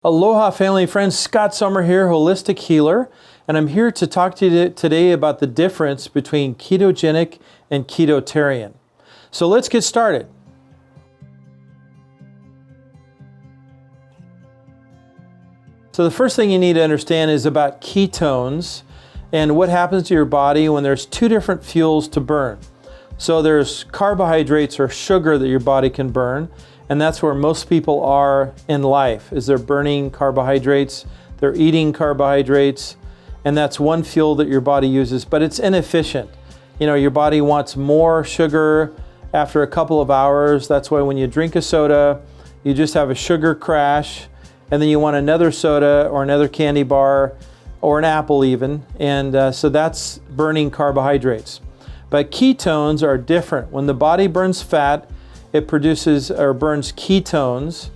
Aloha family and friends, Scott Sommer here, holistic healer, and I'm here to talk to you today about the difference between ketogenic and ketotarian. So let's get started. So the first thing you need to understand is about ketones and what happens to your body when there's two different fuels to burn. So there's carbohydrates or sugar that your body can burn, and that's where most people are in life, is they're burning carbohydrates, they're eating carbohydrates, and that's one fuel that your body uses, but it's inefficient. You know, your body wants more sugar after a couple of hours. That's why when you drink a soda, you just have a sugar crash, and then you want another soda or another candy bar or an apple even, and so that's burning carbohydrates. But ketones are different. When the body burns fat, it produces or burns ketones,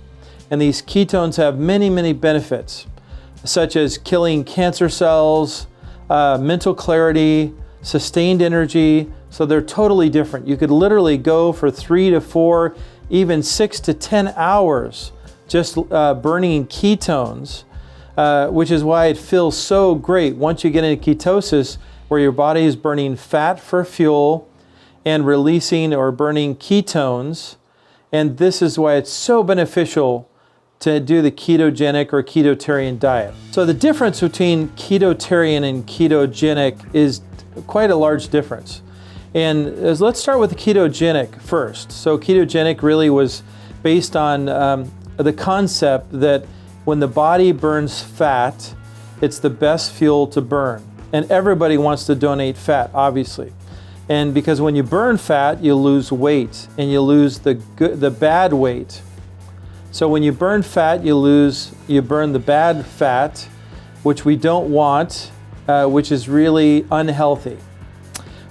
and these ketones have many, many benefits, such as killing cancer cells, mental clarity, sustained energy. So they're totally different. You could literally go for 3 to 4, even 6 to 10 hours just burning ketones, which is why it feels so great once you get into ketosis, where your body is burning fat for fuel and releasing or burning ketones. And this is why it's so beneficial to do the ketogenic or ketotarian diet. So the difference between ketotarian and ketogenic is quite a large difference. And let's start with the ketogenic first. So ketogenic really was based on the concept that when the body burns fat, it's the best fuel to burn. And everybody wants to donate fat, obviously. And because when you burn fat, you lose weight, and you lose the bad weight. So when you burn fat, you burn the bad fat, which we don't want, which is really unhealthy.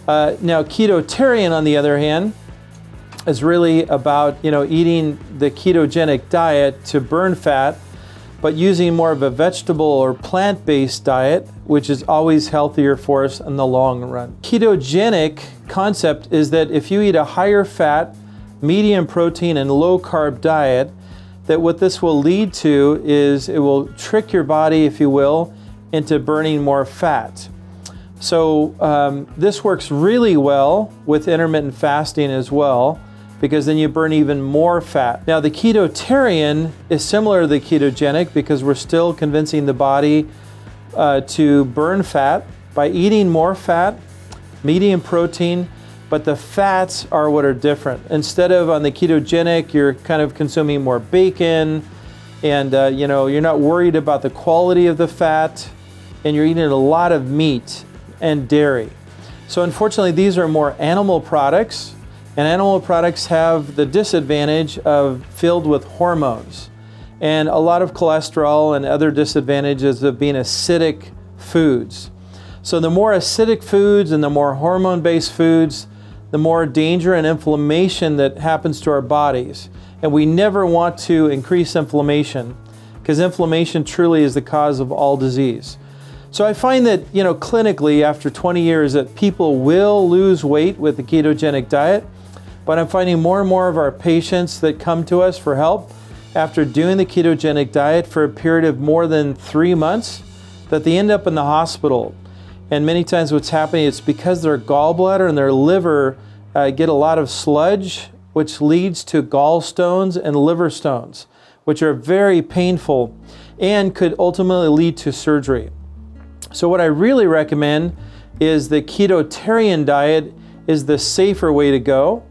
Now, ketotarian, on the other hand, is really about eating the ketogenic diet to burn fat, but using more of a vegetable or plant-based diet, which is always healthier for us in the long run. Ketogenic concept is that if you eat a higher fat, medium protein, and low carb diet, that what this will lead to is it will trick your body, if you will, into burning more fat. So this works really well with intermittent fasting as well, because then you burn even more fat. Now the ketotarian is similar to the ketogenic because we're still convincing the body to burn fat by eating more fat, medium protein, but the fats are what are different. Instead of on the ketogenic, you're kind of consuming more bacon, and you're not worried about the quality of the fat, and you're eating a lot of meat and dairy. So unfortunately, these are more animal products. And animal products have the disadvantage of filled with hormones and a lot of cholesterol and other disadvantages of being acidic foods. So the more acidic foods and the more hormone-based foods, the more danger and inflammation that happens to our bodies. And we never want to increase inflammation, because inflammation truly is the cause of all disease. So I find that, clinically after 20 years that people will lose weight with the ketogenic diet. But I'm finding more and more of our patients that come to us for help after doing the ketogenic diet for a period of more than 3 months, that they end up in the hospital. And many times what's happening is because their gallbladder and their liver get a lot of sludge, which leads to gallstones and liver stones, which are very painful and could ultimately lead to surgery. So what I really recommend is the ketotarian diet is the safer way to go.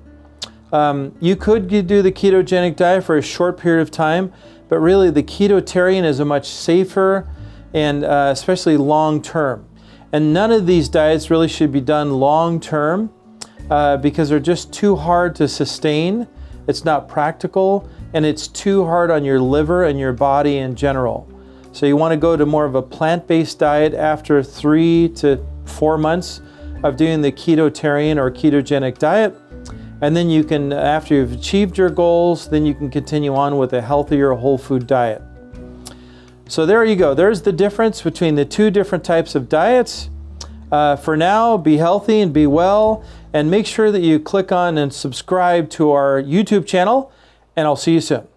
You could do the ketogenic diet for a short period of time, but really the ketotarian is a much safer and especially long-term. And none of these diets really should be done long-term because they're just too hard to sustain. It's not practical, and it's too hard on your liver and your body in general. So you want to go to more of a plant-based diet after 3 to 4 months of doing the ketotarian or ketogenic diet. And then you can, after you've achieved your goals, then you can continue on with a healthier whole food diet. So there you go. There's the difference between the two different types of diets. For now, be healthy and be well, and make sure that you click on and subscribe to our YouTube channel, and I'll see you soon.